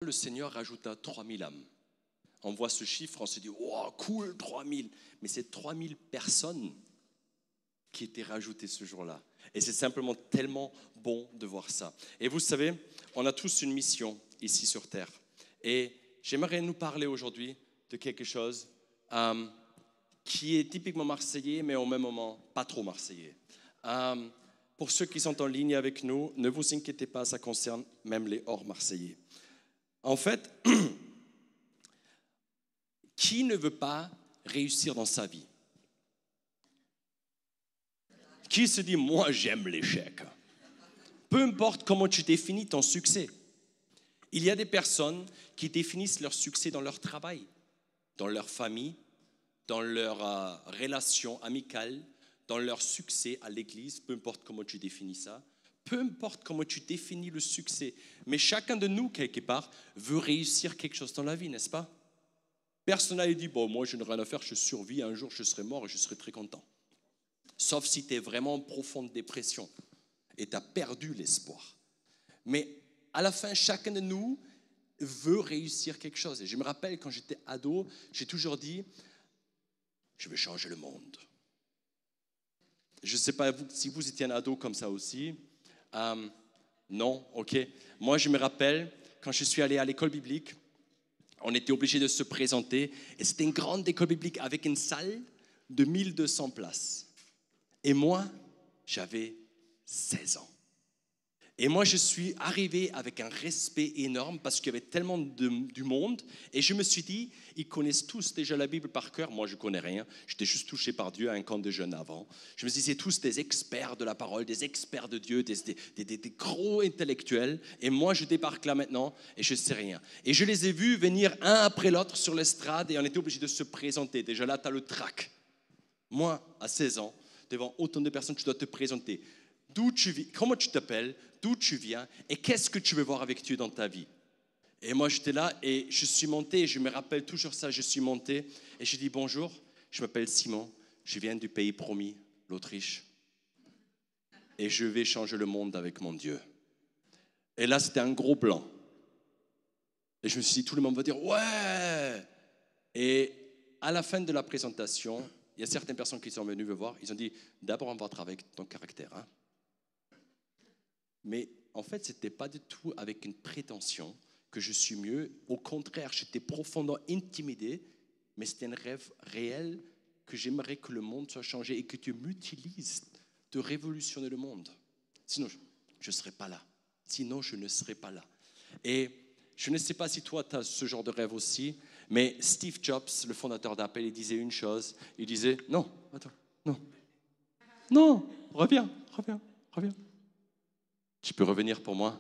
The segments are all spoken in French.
le Seigneur rajouta 3000 âmes. On voit ce chiffre, on se dit, wow, cool, 3000. Mais c'est 3000 personnes qui étaient rajoutées ce jour-là. Et c'est simplement tellement bon de voir ça. Et vous savez, on a tous une mission ici sur Terre. Et j'aimerais nous parler aujourd'hui de quelque chose qui est typiquement marseillais, mais au même moment pas trop marseillais. Pour ceux qui sont en ligne avec nous, ne vous inquiétez pas, ça concerne même les hors marseillais. En fait, qui ne veut pas réussir dans sa vie? Qui se dit, moi j'aime l'échec? Peu importe comment tu définis ton succès. Il y a des personnes qui définissent leur succès dans leur travail, dans leur famille, dans leur relation amicale, dans leur succès à l'église, peu importe comment tu définis ça, peu importe comment tu définis le succès. Mais chacun de nous, quelque part, veut réussir quelque chose dans la vie, n'est-ce pas? Personne n'a dit, bon, moi je n'ai rien à faire, je survis, un jour je serai mort et je serai très content. Sauf si tu es vraiment en profonde dépression et tu as perdu l'espoir. Mais à la fin, chacun de nous veut réussir quelque chose. Et je me rappelle, quand j'étais ado, j'ai toujours dit, je vais changer le monde. Je ne sais pas si vous étiez un ado comme ça aussi. Non, ok. Moi, je me rappelle, quand je suis allé à l'école biblique, on était obligé de se présenter. Et c'était une grande école biblique avec une salle de 1200 places. Et moi, j'avais 16 ans. Et moi, je suis arrivé avec un respect énorme parce qu'il y avait tellement du monde. Et je me suis dit, ils connaissent tous déjà la Bible par cœur. Moi, je ne connais rien. J'étais juste touché par Dieu à un camp de jeunes avant. Je me suis dit, c'est tous des experts de la parole, des experts de Dieu, des gros intellectuels. Et moi, je débarque là maintenant et je ne sais rien. Et je les ai vus venir un après l'autre sur l'estrade et on était obligé de se présenter. Déjà là, tu as le trac. Moi, à 16 ans, devant autant de personnes, tu dois te présenter. D'où tu vis, comment tu t'appelles, d'où tu viens et qu'est-ce que tu veux voir avec Dieu dans ta vie. Et moi, j'étais là et je suis monté, je me rappelle toujours ça, je suis monté et je dis bonjour, je m'appelle Simon, je viens du pays promis, l'Autriche, et je vais changer le monde avec mon Dieu. Et là, c'était un gros blanc. Et je me suis dit, tout le monde va dire ouais. Et à la fin de la présentation, il y a certaines personnes qui sont venues me voir, ils ont dit, d'abord on va travailler avec ton caractère. Hein? Mais en fait, ce n'était pas du tout avec une prétention que je suis mieux. Au contraire, j'étais profondément intimidé, mais c'était un rêve réel que j'aimerais que le monde soit changé et que Dieu m'utilise de révolutionner le monde. Sinon, je ne serais pas là. Sinon, je ne serais pas là. Et je ne sais pas si toi, tu as ce genre de rêve aussi, mais Steve Jobs, le fondateur d'Apple, il disait une chose. Il disait, non, attends, non, reviens. Tu peux revenir pour moi?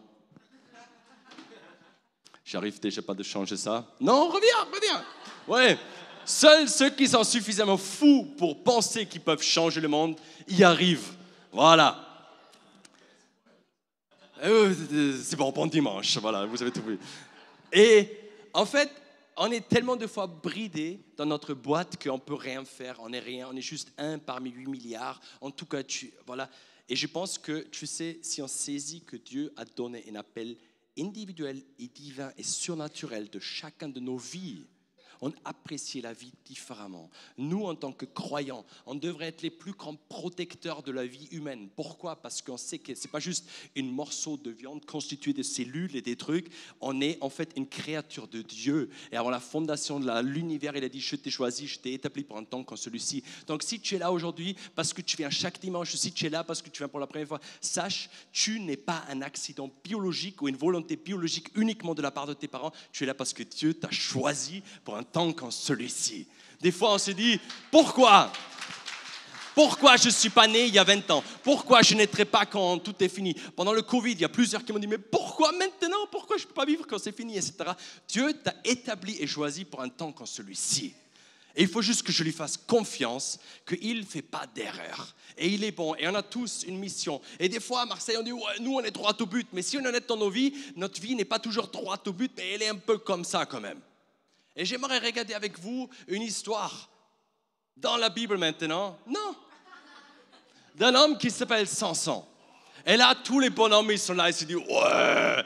J'arrive déjà pas de changer ça. Non, reviens. Ouais. Seuls ceux qui sont suffisamment fous pour penser qu'ils peuvent changer le monde y arrivent. Voilà. C'est bon dimanche. Voilà, vous avez tout vu. Et en fait, on est tellement de fois bridés dans notre boîte qu'on ne peut rien faire. On n'est rien. On est juste un parmi 8 milliards. En tout cas, voilà. Et je pense que, tu sais, si on saisit que Dieu a donné un appel individuel et divin et surnaturel de chacun de nos vies, on apprécie la vie différemment. Nous, en tant que croyants, on devrait être les plus grands protecteurs de la vie humaine. Pourquoi? Parce qu'on sait que ce n'est pas juste un morceau de viande constitué de cellules et des trucs. On est en fait une créature de Dieu. Et avant la fondation de l'univers, il a dit, je t'ai choisi, je t'ai établi pour un temps comme celui-ci. Donc si tu es là aujourd'hui parce que tu viens chaque dimanche, si tu es là parce que tu viens pour la première fois, sache, tu n'es pas un accident biologique ou une volonté biologique uniquement de la part de tes parents. Tu es là parce que Dieu t'a choisi pour un temps comme celui-ci. Des fois, on se dit, pourquoi je ne suis pas né il y a 20 ans? Pourquoi je naîtrai pas quand tout est fini? Pendant le Covid, il y a plusieurs qui m'ont dit, mais pourquoi maintenant? Pourquoi je ne peux pas vivre quand c'est fini, etc. Dieu t'a établi et choisi pour un temps comme celui-ci. Et il faut juste que je lui fasse confiance qu'il ne fait pas d'erreur. Et il est bon. Et on a tous une mission. Et des fois, à Marseille, on dit, ouais, nous, on est droit au but. Mais si on est honnête dans nos vies, notre vie n'est pas toujours droit au but, mais elle est un peu comme ça quand même. Et j'aimerais regarder avec vous une histoire dans la Bible maintenant. Non. D'un homme qui s'appelle Samson. Et là, tous les bonhommes, ils sont là, ils se disent, ouais.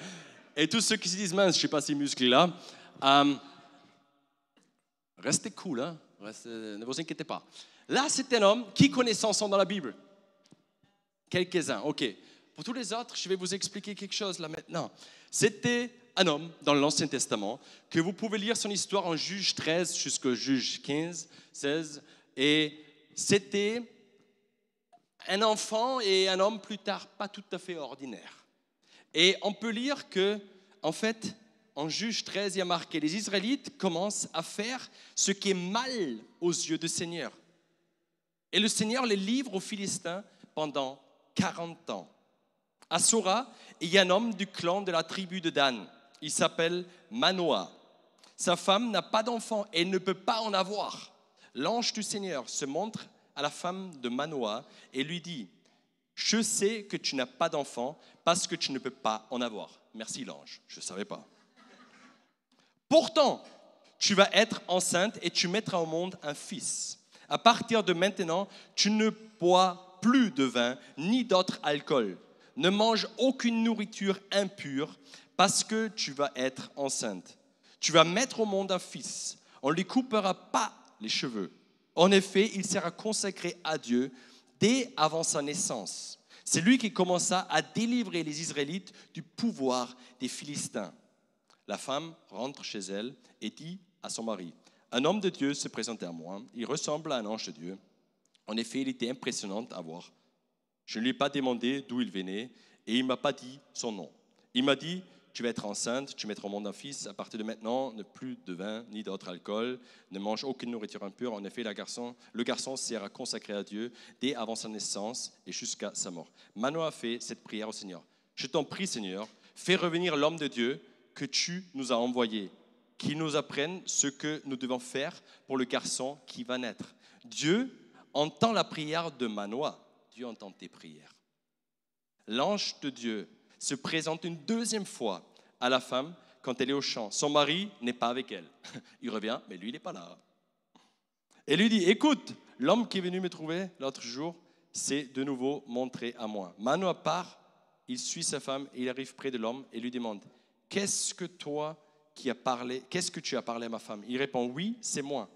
Et tous ceux qui se disent, mince, je ne suis pas si musclé là, euh, restez cool, hein? Ne vous inquiétez pas. Là, c'est un homme qui connaît Samson dans la Bible. Quelques-uns, ok. Pour tous les autres, je vais vous expliquer quelque chose là maintenant. C'était un homme dans l'Ancien Testament que vous pouvez lire son histoire en Juge 13 jusqu'au Juge 15, 16. Et c'était un enfant et un homme plus tard pas tout à fait ordinaire. Et on peut lire que, en fait, en Juge 13, il y a marqué, les Israélites commencent à faire ce qui est mal aux yeux du Seigneur. Et le Seigneur les livre aux Philistins pendant 40 ans. À Sora, il y a un homme du clan de la tribu de Dan. Il s'appelle Manoah. Sa femme n'a pas d'enfant et ne peut pas en avoir. L'ange du Seigneur se montre à la femme de Manoah et lui dit, je sais que tu n'as pas d'enfant parce que tu ne peux pas en avoir. Merci l'ange, je ne savais pas. Pourtant, tu vas être enceinte et tu mettras au monde un fils. À partir de maintenant, tu ne bois plus de vin ni d'autre alcool. Ne mange aucune nourriture impure parce que tu vas être enceinte. Tu vas mettre au monde un fils. On ne lui coupera pas les cheveux. En effet, il sera consacré à Dieu dès avant sa naissance. C'est lui qui commença à délivrer les Israélites du pouvoir des Philistins. La femme rentre chez elle et dit à son mari, un homme de Dieu se présentait à moi, il ressemble à un ange de Dieu. En effet, il était impressionnant à voir. Je ne lui ai pas demandé d'où il venait et il ne m'a pas dit son nom. Il m'a dit, tu vas être enceinte, tu mettras au monde un fils, à partir de maintenant, ne plus de vin ni d'autre alcool, ne mange aucune nourriture impure. En effet, le garçon sera consacré à Dieu dès avant sa naissance et jusqu'à sa mort. Manoah a fait cette prière au Seigneur. Je t'en prie, Seigneur, fais revenir l'homme de Dieu que tu nous as envoyé, qu'il nous apprenne ce que nous devons faire pour le garçon qui va naître. Dieu entend la prière de Manoah. Dieu entend tes prières. L'ange de Dieu se présente une deuxième fois à la femme quand elle est au champ. Son mari n'est pas avec elle. Il revient, mais lui, il n'est pas là. Et lui dit, écoute, l'homme qui est venu me trouver l'autre jour s'est de nouveau montré à moi. Manoah part, il suit sa femme, et il arrive près de l'homme et lui demande, qu'est-ce que tu as parlé à ma femme? Il répond, oui, c'est moi.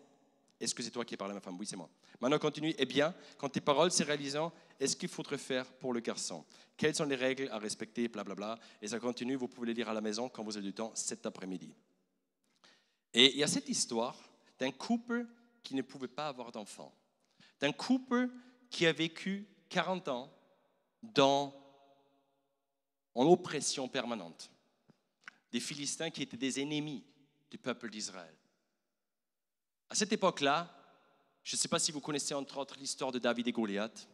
Est-ce que c'est toi qui as parlé à ma femme? Oui, c'est moi. Manoah continue, eh bien, quand tes paroles se réalisent, est-ce qu'il faudrait faire pour le garçon? Quelles sont les règles à respecter, blablabla. Et ça continue, vous pouvez les lire à la maison quand vous avez du temps cet après-midi. Et il y a cette histoire d'un couple qui ne pouvait pas avoir d'enfant, d'un couple qui a vécu 40 ans en oppression permanente, des Philistins qui étaient des ennemis du peuple d'Israël. À cette époque-là, je ne sais pas si vous connaissez entre autres l'histoire de David et Goliath.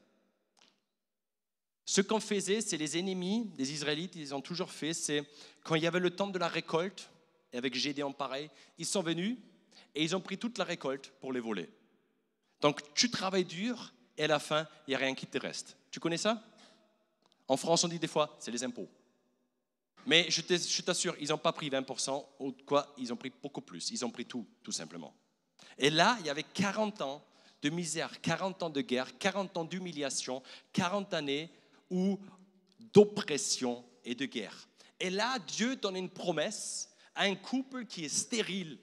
Ce qu'on faisait, c'est les ennemis des Israélites, ils ont toujours fait, c'est quand il y avait le temps de la récolte, et avec Gédéon pareil, ils sont venus et ils ont pris toute la récolte pour les voler. Donc tu travailles dur et à la fin, il n'y a rien qui te reste. Tu connais ça? En France, on dit des fois, c'est les impôts. Mais je t'assure, ils n'ont pas pris 20%, ou quoi, ils ont pris beaucoup plus. Ils ont pris tout simplement. Et là, il y avait 40 ans de misère, 40 ans de guerre, 40 ans d'humiliation, 40 années d'oppression et de guerre. Et là, Dieu donne une promesse à un couple qui est stérile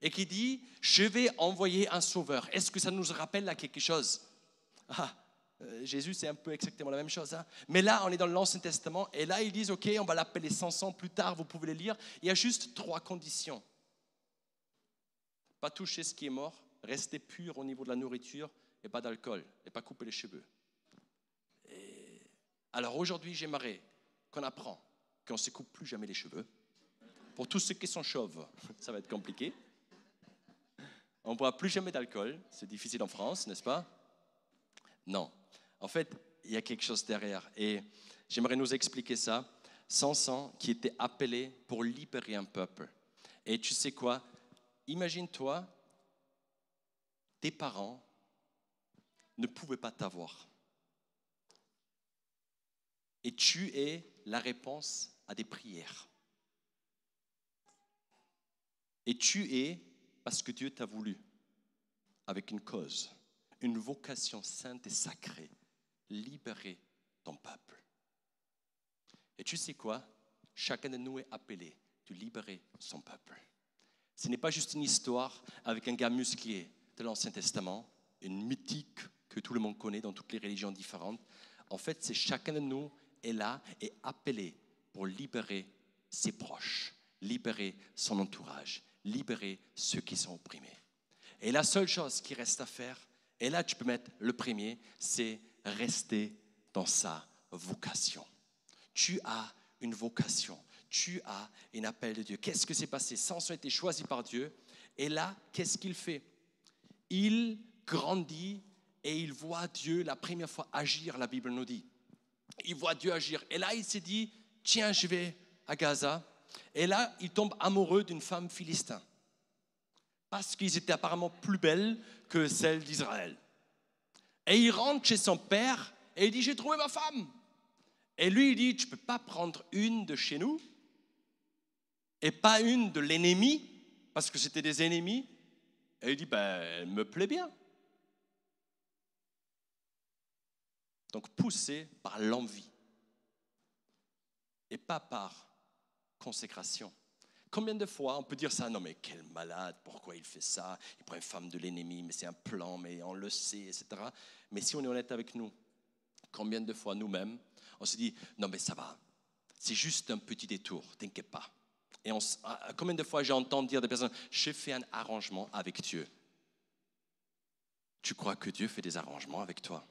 et qui dit, je vais envoyer un sauveur. Est-ce que ça nous rappelle là quelque chose? Jésus, c'est un peu exactement la même chose. Hein? Mais là, on est dans l'Ancien Testament et là, ils disent, ok, on va l'appeler Samson plus tard, vous pouvez le lire. Il y a juste 3 conditions. Pas toucher ce qui est mort, rester pur au niveau de la nourriture et pas d'alcool et pas couper les cheveux. Alors aujourd'hui, j'aimerais qu'on apprend qu'on ne se coupe plus jamais les cheveux. Pour tous ceux qui sont chauves, ça va être compliqué. On ne boit plus jamais d'alcool, c'est difficile en France, n'est-ce pas? Non. En fait, il y a quelque chose derrière. Et j'aimerais nous expliquer ça. Samson qui était appelé pour libérer un peuple. Et tu sais quoi? Imagine-toi, tes parents ne pouvaient pas t'avoir. Et tu es la réponse à des prières. Et tu es, parce que Dieu t'a voulu, avec une cause, une vocation sainte et sacrée, libérer ton peuple. Et tu sais quoi? chacun de nous est appelé de libérer son peuple. Ce n'est pas juste une histoire avec un gars musclé de l'Ancien Testament, une mythique que tout le monde connaît dans toutes les religions différentes. En fait, c'est chacun de nous est là et appelé pour libérer ses proches, libérer son entourage, libérer ceux qui sont opprimés. Et la seule chose qui reste à faire, et là tu peux mettre le premier, c'est rester dans sa vocation. Tu as une vocation, tu as un appel de Dieu. Qu'est-ce que s'est passé? Samson a été choisi par Dieu, et là, qu'est-ce qu'il fait? Il grandit et il voit Dieu la première fois agir, la Bible nous dit. Il voit Dieu agir. Et là, il s'est dit, tiens, je vais à Gaza. Et là, il tombe amoureux d'une femme philistine. Parce qu'ils étaient apparemment plus belles que celles d'Israël. Et il rentre chez son père et il dit, j'ai trouvé ma femme. Et lui, il dit, tu ne peux pas prendre une de chez nous et pas une de l'ennemi, parce que c'était des ennemis. Et il dit, elle me plaît bien. Donc poussé par l'envie et pas par consécration. Combien de fois on peut dire ça? Non mais quel malade, pourquoi il fait ça? Il prend une femme de l'ennemi, mais c'est un plan, mais on le sait, etc. Mais si on est honnête avec nous, combien de fois nous-mêmes, on se dit, non mais ça va, c'est juste un petit détour, t'inquiète pas. Et combien de fois j'entends dire des personnes, j'ai fait un arrangement avec Dieu. Tu crois que Dieu fait des arrangements avec toi?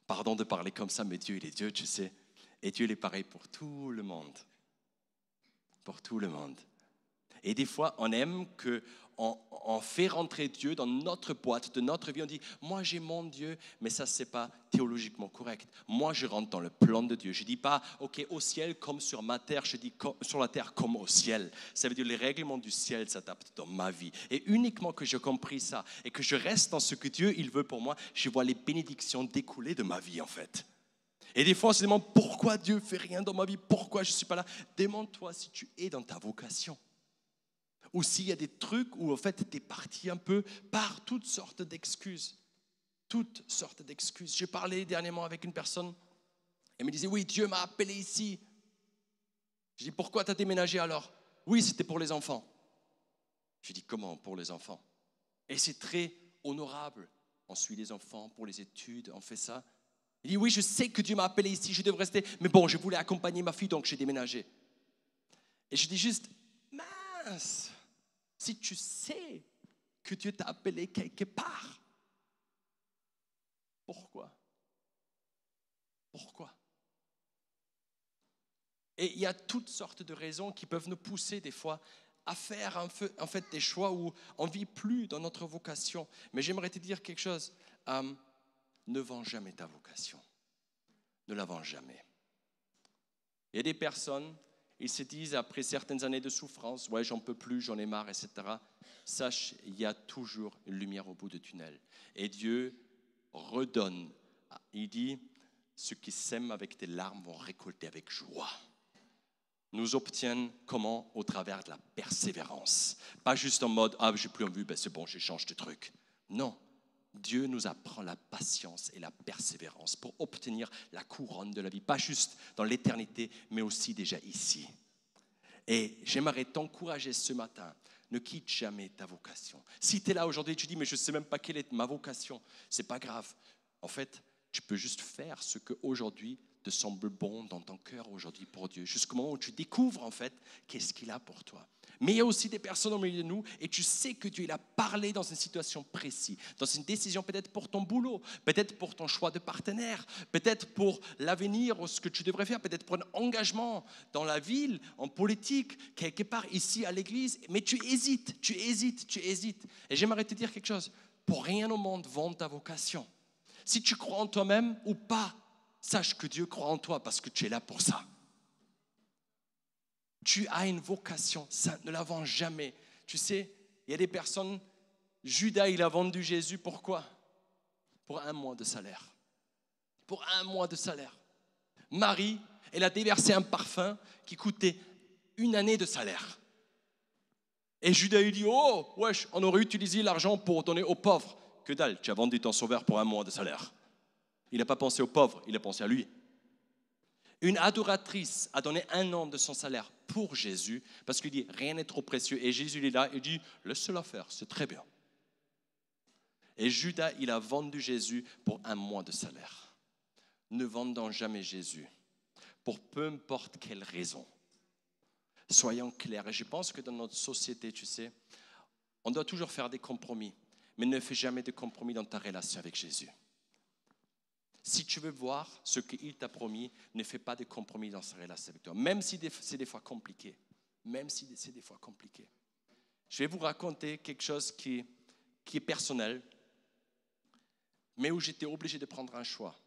Pardon de parler comme ça, mais Dieu, il est Dieu, tu sais. Et Dieu, il est pareil pour tout le monde. Pour tout le monde. Et des fois, on aime qu'on fait rentrer Dieu dans notre boîte de notre vie. On dit, moi j'ai mon Dieu, mais ça, c'est pas théologiquement correct. Moi, je rentre dans le plan de Dieu. Je dis pas, ok, au ciel comme sur ma terre, je dis sur la terre comme au ciel. Ça veut dire les règlements du ciel s'adaptent dans ma vie. Et uniquement que j'ai compris ça et que je reste dans ce que Dieu, il veut pour moi, je vois les bénédictions découler de ma vie, en fait. Et des fois, on se demande pourquoi Dieu ne fait rien dans ma vie, pourquoi je ne suis pas là. Demande-toi si tu es dans ta vocation. Ou s'il y a des trucs où en fait tu es parti un peu par toutes sortes d'excuses. Toutes sortes d'excuses. J'ai parlé dernièrement avec une personne, elle me disait, oui, Dieu m'a appelé ici. Je dis, pourquoi tu as déménagé alors? Oui, c'était pour les enfants. Je dis, comment pour les enfants? Et c'est très honorable. On suit les enfants pour les études, on fait ça. Il dit, oui, je sais que Dieu m'a appelé ici, je devrais rester. Mais bon, je voulais accompagner ma fille, donc j'ai déménagé. Et je dis juste, mince, si tu sais que Dieu t'a appelé quelque part, pourquoi? Pourquoi? Et il y a toutes sortes de raisons qui peuvent nous pousser des fois à faire en fait des choix où on ne vit plus dans notre vocation. Mais j'aimerais te dire quelque chose. Ne vends jamais ta vocation. Ne la vends jamais. Il y a des personnes, ils se disent après certaines années de souffrance, ouais, j'en peux plus, j'en ai marre, etc. Sache, il y a toujours une lumière au bout du tunnel. Et Dieu redonne. Il dit, ceux qui sèment avec des larmes vont récolter avec joie. Nous obtiennent comment? Au travers de la persévérance. Pas juste en mode, ah, j'ai plus envie, c'est bon, j'échange de trucs. Non. Dieu nous apprend la patience et la persévérance pour obtenir la couronne de la vie, pas juste dans l'éternité, mais aussi déjà ici. Et j'aimerais t'encourager ce matin, ne quitte jamais ta vocation. Si tu es là aujourd'hui et tu dis, mais je ne sais même pas quelle est ma vocation, ce n'est pas grave. En fait, tu peux juste faire ce qu'aujourd'hui te semble bon dans ton cœur aujourd'hui pour Dieu, jusqu'au moment où tu découvres en fait qu'est-ce qu'il a pour toi. Mais il y a aussi des personnes au milieu de nous et tu sais que Dieu il a parlé dans une situation précise, dans une décision peut-être pour ton boulot, peut-être pour ton choix de partenaire, peut-être pour l'avenir ou ce que tu devrais faire, peut-être pour un engagement dans la ville, en politique, quelque part ici à l'église, mais tu hésites. Et j'aimerais te dire quelque chose, pour rien au monde vends ta vocation. Si tu crois en toi-même ou pas, sache que Dieu croit en toi parce que tu es là pour ça. Tu as une vocation, ça ne la vends jamais. Tu sais, il y a des personnes, Judas, il a vendu Jésus, pourquoi? Pour 1 mois de salaire. Pour 1 mois de salaire. Marie, elle a déversé un parfum qui coûtait 1 année de salaire. Et Judas, il dit, oh, wesh, on aurait utilisé l'argent pour donner aux pauvres. Que dalle, tu as vendu ton sauveur pour 1 mois de salaire. Il n'a pas pensé aux pauvres, il a pensé à lui. Une adoratrice a donné 1 an de son salaire pour Jésus parce qu'il dit rien n'est trop précieux. Et Jésus il est là et dit laisse-la faire, c'est très bien. Et Judas, il a vendu Jésus pour 1 mois de salaire. Ne vendons jamais Jésus pour peu importe quelle raison. Soyons clairs. Et je pense que dans notre société, tu sais, on doit toujours faire des compromis, mais ne fais jamais de compromis dans ta relation avec Jésus. Si tu veux voir ce qu'il t'a promis, ne fais pas de compromis dans sa relation avec toi, même si c'est des fois compliqué. Même si c'est des fois compliqué. Je vais vous raconter quelque chose qui est personnel, mais où j'étais obligé de prendre un choix.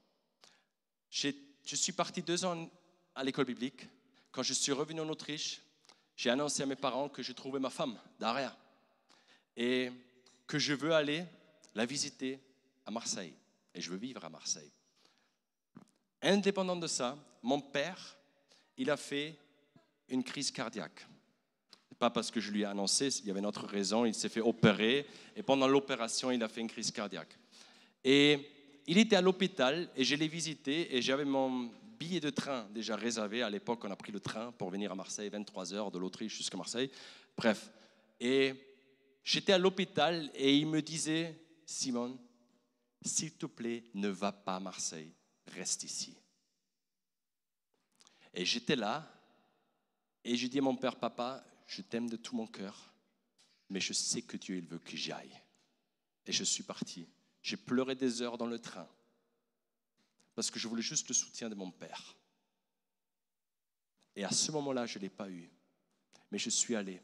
Je suis parti 2 ans à l'école biblique. Quand je suis revenu en Autriche, j'ai annoncé à mes parents que j'ai trouvé ma femme, Daria, et que je veux aller la visiter à Marseille. Et je veux vivre à Marseille. Indépendant de ça, mon père, il a fait une crise cardiaque. Pas parce que je lui ai annoncé, il y avait une autre raison, il s'est fait opérer et pendant l'opération, il a fait une crise cardiaque. Et il était à l'hôpital et je l'ai visité et j'avais mon billet de train déjà réservé. À l'époque, on a pris le train pour venir à Marseille, 23 heures de l'Autriche jusqu'à Marseille. Bref, et j'étais à l'hôpital et il me disait, Simon, s'il te plaît, ne va pas à Marseille. Reste ici. Et j'étais là et j'ai dit à mon père, papa, je t'aime de tout mon cœur, mais je sais que Dieu il veut que j'y aille. Et je suis parti. J'ai pleuré des heures dans le train parce que je voulais juste le soutien de mon père. Et à ce moment-là, je ne l'ai pas eu, mais je suis allé.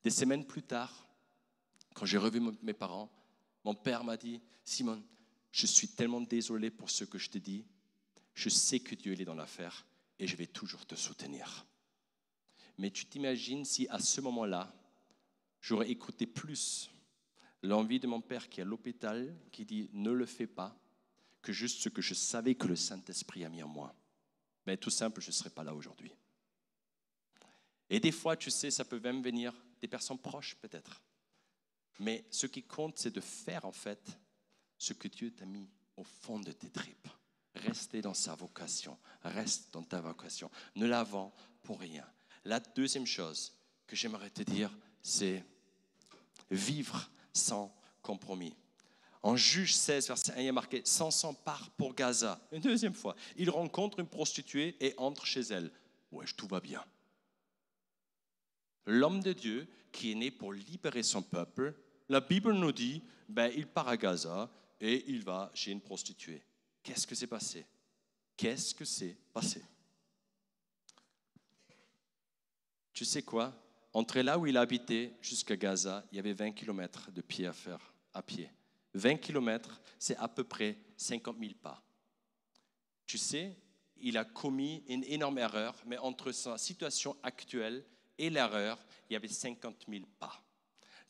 Des semaines plus tard, quand j'ai revu mes parents, mon père m'a dit, Simon, je suis tellement désolé pour ce que je te dis. Je sais que Dieu il est dans l'affaire et je vais toujours te soutenir. Mais tu t'imagines si à ce moment-là, j'aurais écouté plus l'envie de mon père qui est à l'hôpital, qui dit ne le fais pas, que juste ce que je savais que le Saint-Esprit a mis en moi. Mais tout simple, je ne serais pas là aujourd'hui. Et des fois, tu sais, ça peut même venir des personnes proches peut-être. Mais ce qui compte, c'est de faire en fait ce que Dieu t'a mis au fond de tes tripes. Rester dans sa vocation, reste dans ta vocation. Ne la vends pour rien. La deuxième chose que j'aimerais te dire, c'est vivre sans compromis. En Juge 16, verset 1, il y a marqué « Samson part pour Gaza ». Une deuxième fois, il rencontre une prostituée et entre chez elle. Ouais, tout va bien. L'homme de Dieu qui est né pour libérer son peuple, la Bible nous dit, il part à Gaza et il va chez une prostituée. Qu'est-ce que c'est passé? Qu'est-ce que c'est passé? Tu sais quoi? Entre là où il habitait jusqu'à Gaza, il y avait 20 km de pied à faire, à pied. 20 km, c'est à peu près 50 000 pas. Tu sais, il a commis une énorme erreur, mais entre sa situation actuelle et l'erreur, il y avait 50 000 pas.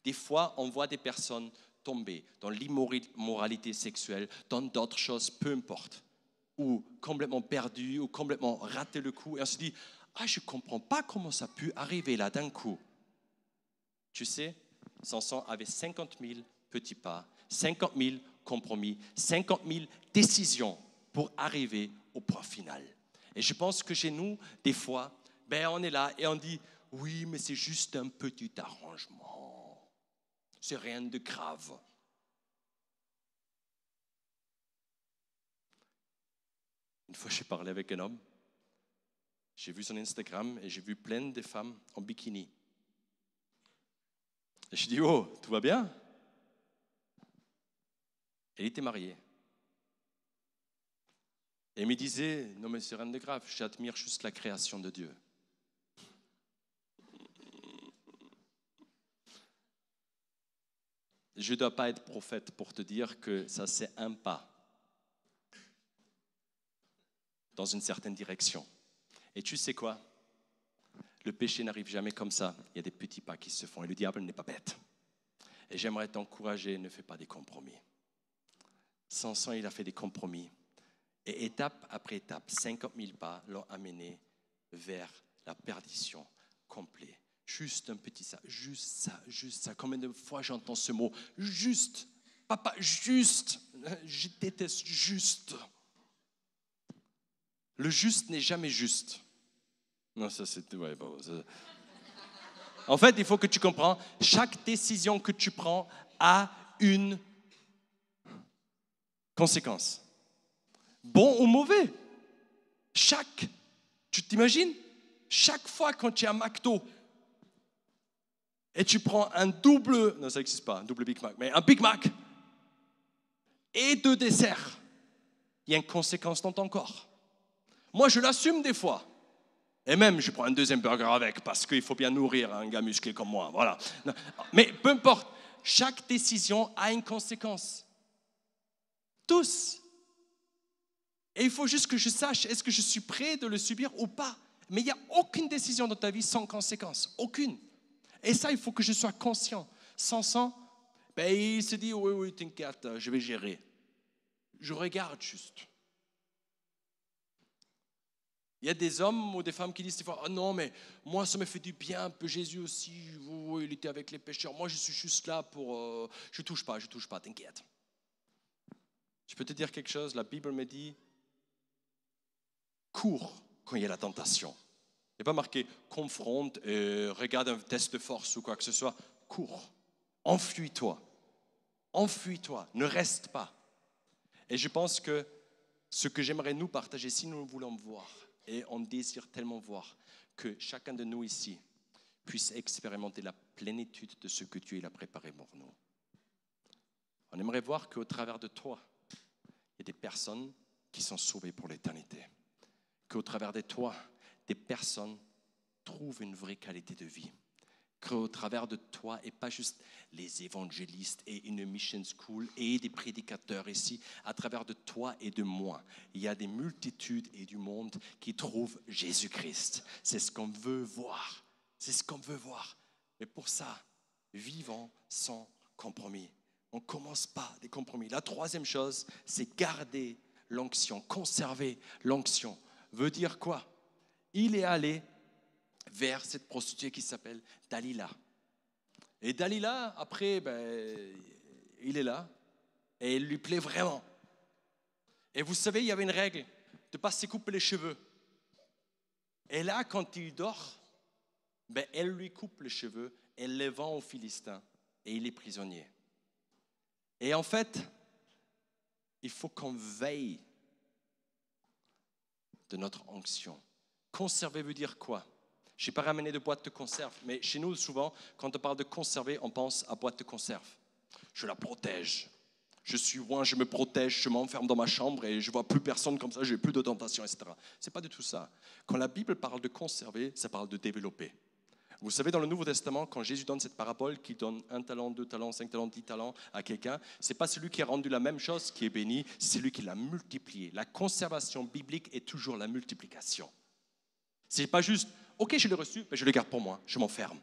Des fois, on voit des personnes tomber dans l'immoralité sexuelle, dans d'autres choses, peu importe, ou complètement perdues, ou complètement raté le coup, et on se dit « Ah, je ne comprends pas comment ça a pu arriver là d'un coup. » Tu sais, Samson avait 50 000 petits pas, 50 000 compromis, 50 000 décisions pour arriver au point final. Et je pense que chez nous, des fois, on est là et on dit « Oui, mais c'est juste un petit arrangement. C'est rien de grave. » Une fois, j'ai parlé avec un homme. J'ai vu son Instagram et j'ai vu plein de femmes en bikini. Et je dis, oh, tout va bien? Elle était mariée. Et il me disait, non mais c'est rien de grave, j'admire juste la création de Dieu. Je ne dois pas être prophète pour te dire que ça c'est un pas dans une certaine direction. Et tu sais quoi? Le péché n'arrive jamais comme ça. Il y a des petits pas qui se font et le diable n'est pas bête. Et j'aimerais t'encourager, ne fais pas des compromis. Samson, il a fait des compromis. Et étape après étape, 50 000 pas l'ont amené vers la perdition complète. Juste un petit ça, juste ça, juste ça. Combien de fois j'entends ce mot? Juste. Papa, juste. Je déteste juste. Le juste n'est jamais juste. Non, ça c'est... Ouais, bon, ça... En fait, il faut que tu comprends, chaque décision que tu prends a une conséquence. Bon ou mauvais. Tu t'imagines? Chaque fois quand tu es à McDo et tu prends un double, non ça n'existe pas, un double Big Mac, mais un Big Mac et 2 desserts, il y a une conséquence dans ton corps. Moi, je l'assume des fois. Et même, je prends un deuxième burger avec parce qu'il faut bien nourrir un gars musclé comme moi. Voilà. Mais peu importe, chaque décision a une conséquence. Tous. Et il faut juste que je sache, est-ce que je suis prêt de le subir ou pas? Mais il n'y a aucune décision dans ta vie sans conséquence. Aucune. Et ça, il faut que je sois conscient. Sans, il se dit, oui, t'inquiète, je vais gérer. Je regarde juste. Il y a des hommes ou des femmes qui disent des fois, ah non, mais moi, ça me fait du bien, un peu Jésus aussi, il était avec les pécheurs. Moi, je suis juste là pour... je touche pas, t'inquiète. Je peux te dire quelque chose, la Bible me dit, cours quand il y a la tentation. Il n'est pas marqué confronte, regarde un test de force ou quoi que ce soit. Cours, enfuis-toi, ne reste pas. Et je pense que ce que j'aimerais nous partager, si nous voulons voir, et on désire tellement voir, que chacun de nous ici puisse expérimenter la plénitude de ce que Dieu a préparé pour nous. On aimerait voir qu'au travers de toi, il y a des personnes qui sont sauvées pour l'éternité. Qu'au travers de toi, des personnes trouvent une vraie qualité de vie. Qu'au travers de toi, et pas juste les évangélistes et une mission school et des prédicateurs ici, à travers de toi et de moi, il y a des multitudes et du monde qui trouvent Jésus-Christ. C'est ce qu'on veut voir. Mais pour ça, vivons sans compromis. On ne commence pas des compromis. La troisième chose, c'est garder l'onction, conserver l'onction. Veut dire quoi? Il est allé vers cette prostituée qui s'appelle Dalila. Et Dalila, après, il est là et il lui plaît vraiment. Et vous savez, il y avait une règle de ne pas se couper les cheveux. Et là, quand il dort, elle lui coupe les cheveux, elle les vend aux Philistins et il est prisonnier. Et en fait, il faut qu'on veille de notre onction. Conserver veut dire quoi? Je n'ai pas ramené de boîte de conserve, mais chez nous, souvent, quand on parle de conserver, on pense à boîte de conserve. Je la protège. Je me protège, je m'enferme dans ma chambre et je ne vois plus personne comme ça, je n'ai plus de tentation, etc. Ce n'est pas du tout ça. Quand la Bible parle de conserver, ça parle de développer. Vous savez, dans le Nouveau Testament, quand Jésus donne cette parabole, qui donne 1 talent, 2 talents, 5 talents, 10 talents à quelqu'un, ce n'est pas celui qui a rendu la même chose qui est béni, c'est celui qui l'a multiplié. La conservation biblique est toujours la multiplication. Ce n'est pas juste, ok, je l'ai reçu, mais je le garde pour moi, je m'enferme.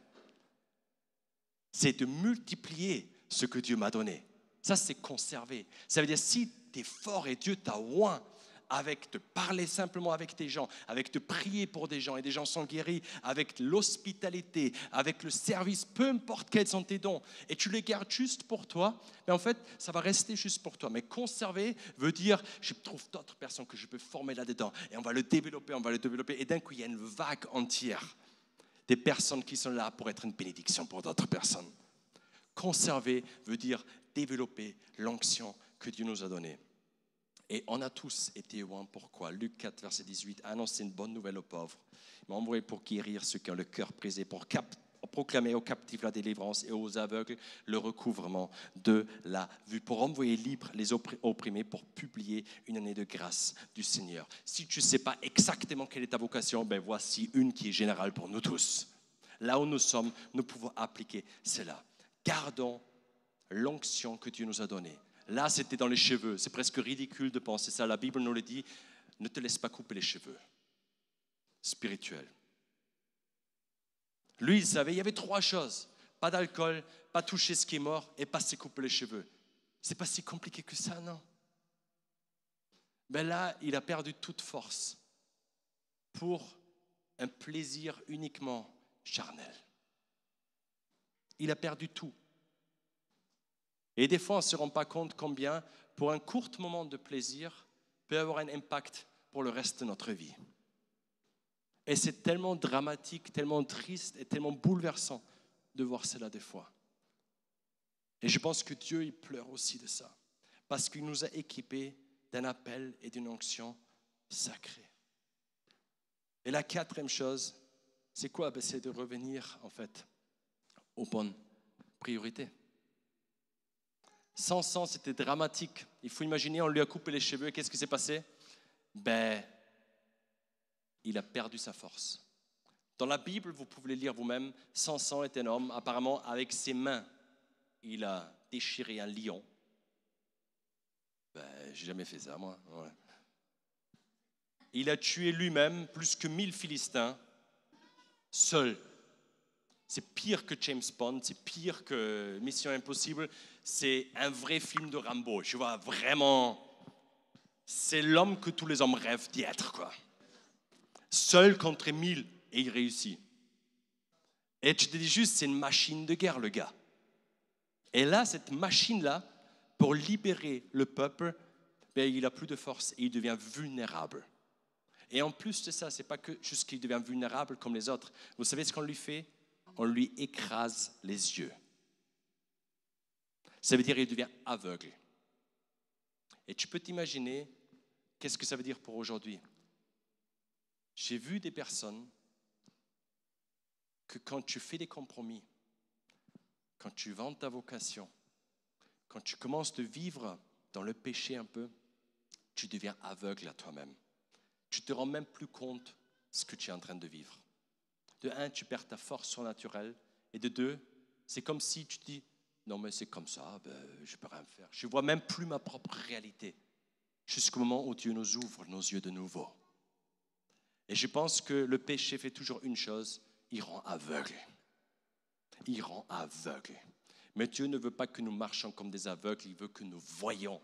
C'est de multiplier ce que Dieu m'a donné. Ça, c'est conserver. Ça veut dire, si tu es fort et Dieu t'a oint avec de parler simplement avec des gens, avec de prier pour des gens et des gens sont guéris, avec l'hospitalité, avec le service, peu importe quels sont tes dons, et tu les gardes juste pour toi, mais en fait, ça va rester juste pour toi. Mais conserver veut dire, je trouve d'autres personnes que je peux former là-dedans, et on va le développer, et d'un coup, il y a une vague entière des personnes qui sont là pour être une bénédiction pour d'autres personnes. Conserver veut dire développer l'onction que Dieu nous a donnée. Et on a tous été oints. Pourquoi? Luc 4, verset 18, annoncer une bonne nouvelle aux pauvres. Il m'a envoyé pour guérir ceux qui ont le cœur brisé, pour proclamer aux captifs la délivrance et aux aveugles le recouvrement de la vue, pour envoyer libres les opprimés, pour publier une année de grâce du Seigneur. Si tu ne sais pas exactement quelle est ta vocation, voici une qui est générale pour nous tous. Là où nous sommes, nous pouvons appliquer cela. Gardons l'onction que Dieu nous a donnée. Là, c'était dans les cheveux. C'est presque ridicule de penser ça. La Bible nous le dit. Ne te laisse pas couper les cheveux. Spirituel. Lui, il savait, il y avait 3 choses. Pas d'alcool, pas toucher ce qui est mort et pas se couper les cheveux. C'est pas si compliqué que ça, non? Là, il a perdu toute force pour un plaisir uniquement charnel. Il a perdu tout. Et des fois, on ne se rend pas compte combien, pour un court moment de plaisir, peut avoir un impact pour le reste de notre vie. Et c'est tellement dramatique, tellement triste et tellement bouleversant de voir cela des fois. Et je pense que Dieu, il pleure aussi de ça, parce qu'il nous a équipés d'un appel et d'une onction sacrée. Et la quatrième chose, c'est quoi? C'est de revenir, en fait, aux bonnes priorités. Samson, c'était dramatique. Il faut imaginer, on lui a coupé les cheveux. Qu'est-ce qui s'est passé? Il a perdu sa force. Dans la Bible, vous pouvez le lire vous-même, Samson est un homme, apparemment, avec ses mains, il a déchiré un lion. J'ai jamais fait ça, moi. Ouais. Il a tué lui-même plus que 1000 Philistins, seul. C'est pire que James Bond, c'est pire que Mission Impossible. C'est un vrai film de Rambo. Je vois vraiment, c'est l'homme que tous les hommes rêvent d'y être, quoi. Seul contre 1000, et il réussit. Et tu te dis juste, c'est une machine de guerre, le gars. Et là, cette machine-là, pour libérer le peuple, il n'a plus de force et il devient vulnérable. Et en plus de ça, ce n'est pas que juste qu'il devient vulnérable comme les autres. Vous savez ce qu'on lui fait? On lui écrase les yeux. Ça veut dire qu'il devient aveugle. Et tu peux t'imaginer, qu'est-ce que ça veut dire pour aujourd'hui? J'ai vu des personnes que quand tu fais des compromis, quand tu vends ta vocation, quand tu commences de vivre dans le péché un peu, tu deviens aveugle à toi-même. Tu ne te rends même plus compte de ce que tu es en train de vivre. De un, tu perds ta force surnaturelle. Et de deux, c'est comme si tu te dis, non mais c'est comme ça, je ne peux rien faire. Je ne vois même plus ma propre réalité. Jusqu'au moment où Dieu nous ouvre nos yeux de nouveau. Et je pense que le péché fait toujours une chose, il rend aveugle. Il rend aveugle. Mais Dieu ne veut pas que nous marchions comme des aveugles, il veut que nous voyions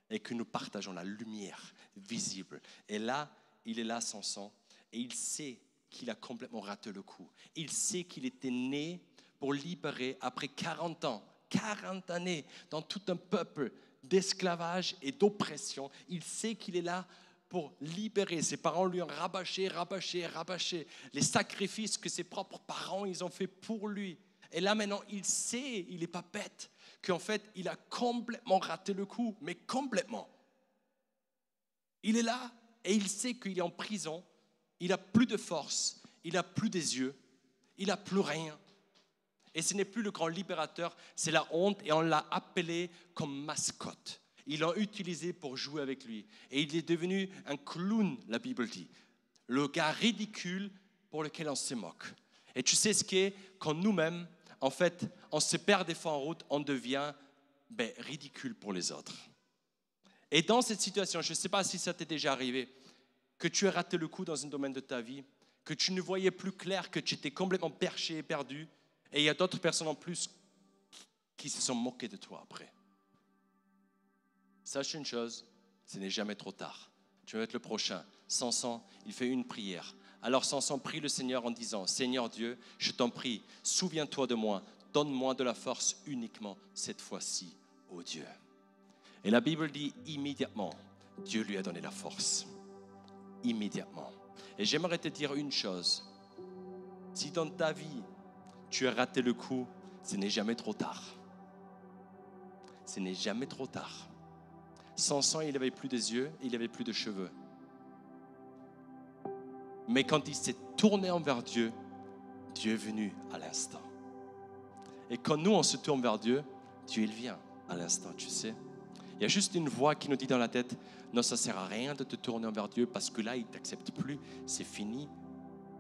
et que nous partageons la lumière visible. Et là, il est là, Samson, et il sait qu'il a complètement raté le coup. Il sait qu'il était né pour libérer, après 40 ans, 40 années, dans tout un peuple d'esclavage et d'oppression. Il sait qu'il est là pour libérer. Ses parents lui ont rabâché les sacrifices que ses propres parents ils ont fait pour lui. Et là maintenant, il sait, il n'est pas bête, qu'en fait, il a complètement raté le coup, mais complètement. Il est là et il sait qu'il est en prison, il n'a plus de force, il n'a plus des yeux, il n'a plus rien. Et ce n'est plus le grand libérateur, c'est la honte et on l'a appelé comme mascotte. Ils l'ont utilisé pour jouer avec lui. Et il est devenu un clown, la Bible dit. Le gars ridicule pour lequel on se moque. Et tu sais ce qu'est quand nous-mêmes, en fait, on se perd des fois en route, on devient ridicule pour les autres. Et dans cette situation, je ne sais pas si ça t'est déjà arrivé, que tu as raté le coup dans un domaine de ta vie, que tu ne voyais plus clair, que tu étais complètement perché et perdu, et il y a d'autres personnes en plus qui se sont moquées de toi après. Sache une chose, ce n'est jamais trop tard. Tu vas être le prochain. Samson, il fait une prière. Alors Samson prie le Seigneur en disant, Seigneur Dieu, je t'en prie, souviens-toi de moi, donne-moi de la force uniquement cette fois-ci, ô Dieu. Et la Bible dit immédiatement, Dieu lui a donné la force. Immédiatement. Et j'aimerais te dire une chose. Si dans ta vie, tu as raté le coup, ce n'est jamais trop tard. Ce n'est jamais trop tard. Samson, il n'avait plus des yeux, il n'avait plus de cheveux. Mais quand il s'est tourné envers Dieu, Dieu est venu à l'instant. Et quand nous, on se tourne vers Dieu, Dieu, il vient à l'instant, tu sais. Il y a juste une voix qui nous dit dans la tête, non, ça ne sert à rien de te tourner envers Dieu parce que là, il ne t'accepte plus, c'est fini,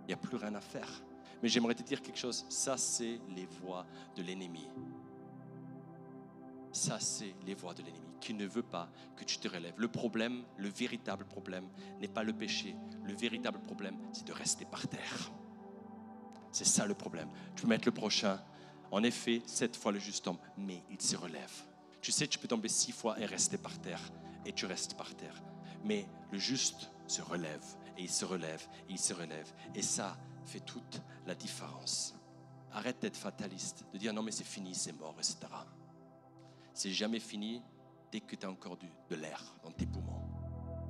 il n'y a plus rien à faire. Mais j'aimerais te dire quelque chose, ça, c'est les voix de l'ennemi. Ça, c'est les voix de l'ennemi qui ne veut pas que tu te relèves. Le problème, le véritable problème, n'est pas le péché. Le véritable problème, c'est de rester par terre. C'est ça le problème. Tu peux mettre le prochain. En effet, 7 fois le juste homme, mais il se relève. Tu sais, tu peux tomber 6 fois et rester par terre. Et tu restes par terre. Mais le juste se relève. Et il se relève. Et il se relève. Et ça fait toute la différence. Arrête d'être fataliste. De dire non mais c'est fini, c'est mort, etc. C'est jamais fini dès que tu as encore de l'air dans tes poumons.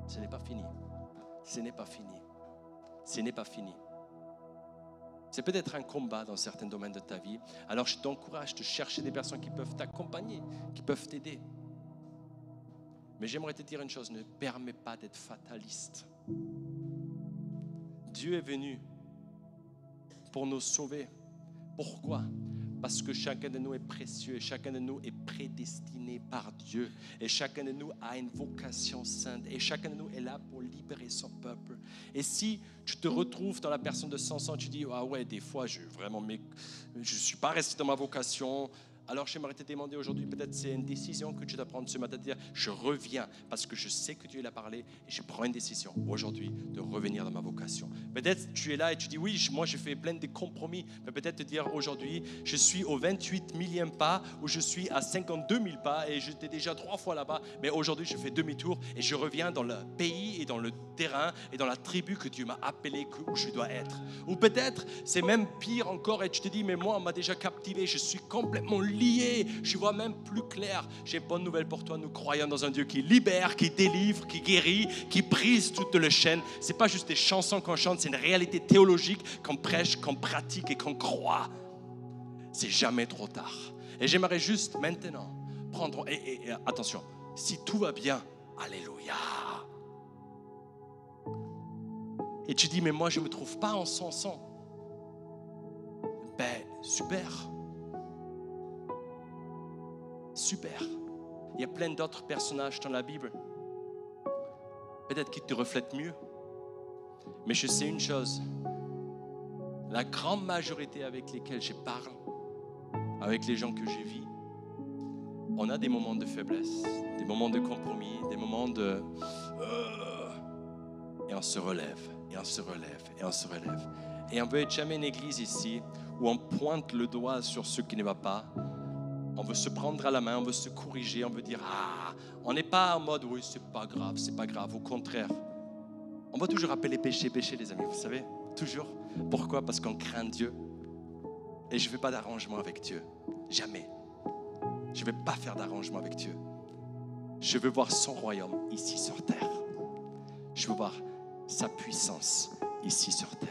Ce n'est pas fini. Ce n'est pas fini. Ce n'est pas fini. C'est peut-être un combat dans certains domaines de ta vie. Alors je t'encourage de chercher des personnes qui peuvent t'accompagner, qui peuvent t'aider. Mais j'aimerais te dire une chose, ne permets pas d'être fataliste. Dieu est venu pour nous sauver. Pourquoi? Parce que chacun de nous est précieux, chacun de nous est prédestiné par Dieu et chacun de nous a une vocation sainte et chacun de nous est là pour libérer son peuple. Et si tu te retrouves dans la personne de Samson, tu dis « Ah ouais, des fois, je ne suis pas resté dans ma vocation », alors j'aimerais te demander aujourd'hui, peut-être c'est une décision que tu dois prendre ce matin, de dire je reviens parce que je sais que Dieu l'a parlé et je prends une décision aujourd'hui de revenir dans ma vocation. Peut-être tu es là et tu dis oui, moi je fais plein de compromis, mais peut-être te dire aujourd'hui je suis au 28 millième pas ou je suis à 52 000 pas et j'étais déjà 3 fois là-bas, mais aujourd'hui je fais demi-tour et je reviens dans le pays et dans le terrain et dans la tribu que Dieu m'a appelé, où je dois être. Ou peut-être c'est même pire encore et tu te dis mais moi on m'a déjà captivé, je suis complètement lié, je vois même plus clair. J'ai une bonne nouvelle pour toi, nous croyons dans un Dieu qui libère, qui délivre, qui guérit, qui brise toutes les chaînes. Ce n'est pas juste des chansons qu'on chante, c'est une réalité théologique qu'on prêche, qu'on pratique et qu'on croit. C'est jamais trop tard. Et j'aimerais juste maintenant prendre, et attention, si tout va bien, alléluia. Et tu dis, mais moi je ne me trouve pas en Samson. Ben, super. Super. Il y a plein d'autres personnages dans la Bible. Peut-être qu'ils te reflètent mieux. Mais je sais une chose. La grande majorité avec lesquels je parle, avec les gens que je vis, on a des moments de faiblesse, des moments de compromis, des moments de... Et on se relève, et on se relève, et on se relève. Et on ne veut être jamais une église ici où on pointe le doigt sur ce qui ne va pas. On veut se prendre à la main, on veut se corriger, on veut dire « Ah !» On n'est pas en mode « Oui, c'est pas grave, c'est pas grave ». Au contraire, on va toujours appeler péché, les amis, vous savez, toujours. Pourquoi? Parce qu'on craint Dieu. Et je ne fais pas d'arrangement avec Dieu. Jamais. Je ne vais pas faire d'arrangement avec Dieu. Je veux voir son royaume ici sur terre. Je veux voir sa puissance ici sur terre.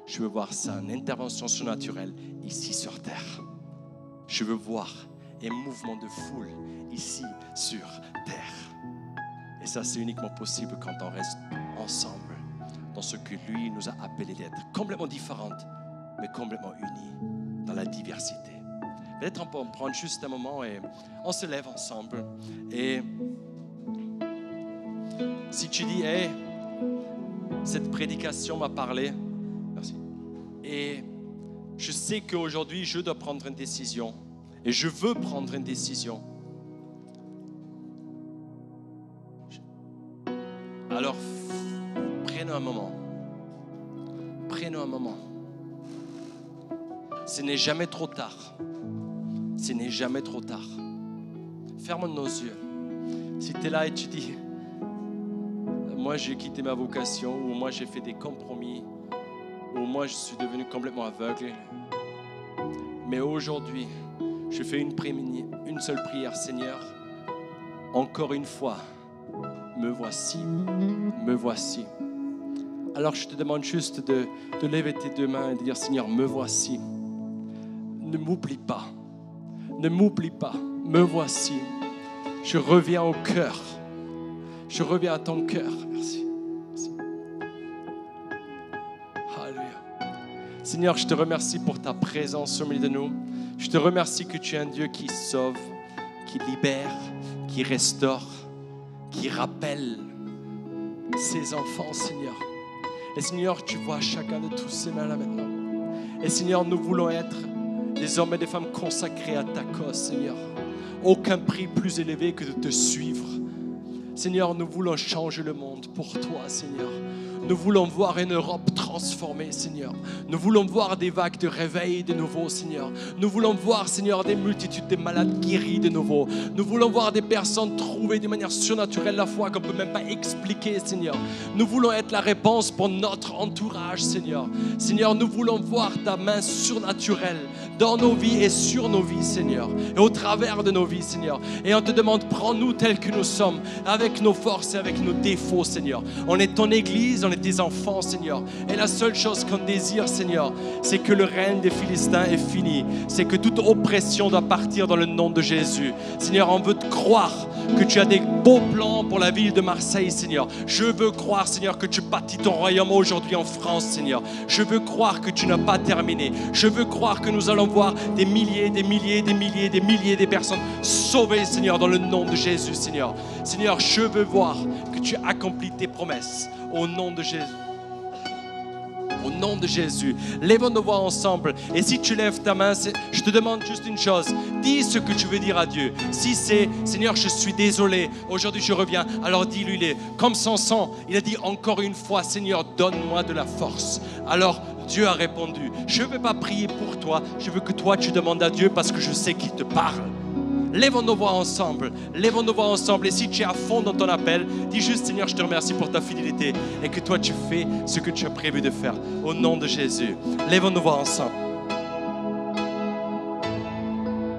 Je veux voir son intervention surnaturelle ici sur terre. Je veux voir un mouvement de foule ici sur terre. Et ça, c'est uniquement possible quand on reste ensemble dans ce que lui nous a appelé d'être. Complètement différentes, mais complètement unies dans la diversité. Peut-être on peut en prendre juste un moment et on se lève ensemble. Et si tu dis, hey, cette prédication m'a parlé, merci. Et je sais qu'aujourd'hui, je dois prendre une décision. Et je veux prendre une décision. Alors, prenons un moment. Prenons un moment. Ce n'est jamais trop tard. Ce n'est jamais trop tard. Ferme nos yeux. Si tu es là et tu dis, moi j'ai quitté ma vocation, ou moi j'ai fait des compromis, ou moi je suis devenu complètement aveugle. Mais aujourd'hui, je fais une seule prière, Seigneur. Encore une fois, me voici, me voici. Alors je te demande juste de lever tes deux mains et de dire, Seigneur, me voici. Ne m'oublie pas. Ne m'oublie pas. Me voici. Je reviens au cœur. Je reviens à ton cœur. Merci. Merci. Alléluia. Seigneur, je te remercie pour ta présence au milieu de nous. Je te remercie que tu es un Dieu qui sauve, qui libère, qui restaure, qui rappelle ses enfants, Seigneur. Et Seigneur, tu vois chacun de tous ces mains-là maintenant. Et Seigneur, nous voulons être des hommes et des femmes consacrés à ta cause, Seigneur. Aucun prix plus élevé que de te suivre. Seigneur, nous voulons changer le monde pour toi, Seigneur. Nous voulons voir une Europe transformée, Seigneur. Nous voulons voir des vagues de réveil de nouveau, Seigneur. Nous voulons voir, Seigneur, des multitudes de malades guéris de nouveau. Nous voulons voir des personnes trouver de manière surnaturelle la foi qu'on ne peut même pas expliquer, Seigneur. Nous voulons être la réponse pour notre entourage, Seigneur. Seigneur, nous voulons voir ta main surnaturelle dans nos vies et sur nos vies, Seigneur. Et au travers de nos vies, Seigneur. Et on te demande, prends-nous tels que nous sommes, avec nos forces et avec nos défauts, Seigneur. On est ton Église, on est tes enfants, Seigneur. Et la seule chose qu'on désire, Seigneur, c'est que le règne des Philistins est fini. C'est que toute oppression doit partir dans le nom de Jésus. Seigneur, on veut te croire que tu as des beaux plans pour la ville de Marseille, Seigneur. Je veux croire, Seigneur, que tu bâtis ton royaume aujourd'hui en France, Seigneur. Je veux croire que tu n'as pas terminé. Je veux croire que nous allons voir des milliers, des milliers, des milliers, des milliers de personnes sauvées, Seigneur, dans le nom de Jésus, Seigneur. Seigneur, je veux voir que tu accomplis tes promesses au nom de Jésus. Au nom de Jésus, lèvons nos voix ensemble. Et si tu lèves ta main, je te demande juste une chose. Dis ce que tu veux dire à Dieu. Si c'est, Seigneur, je suis désolé, aujourd'hui je reviens, alors dis-lui, comme Samson, il a dit encore une fois, Seigneur, donne-moi de la force. Alors Dieu a répondu, je ne veux pas prier pour toi, je veux que toi tu demandes à Dieu parce que je sais qu'il te parle. Lèvons nos voix ensemble, lèvons nos voix ensemble. Et si tu es à fond dans ton appel, dis juste, Seigneur, je te remercie pour ta fidélité et que toi tu fais ce que tu as prévu de faire. Au nom de Jésus, lèvons nos voix ensemble.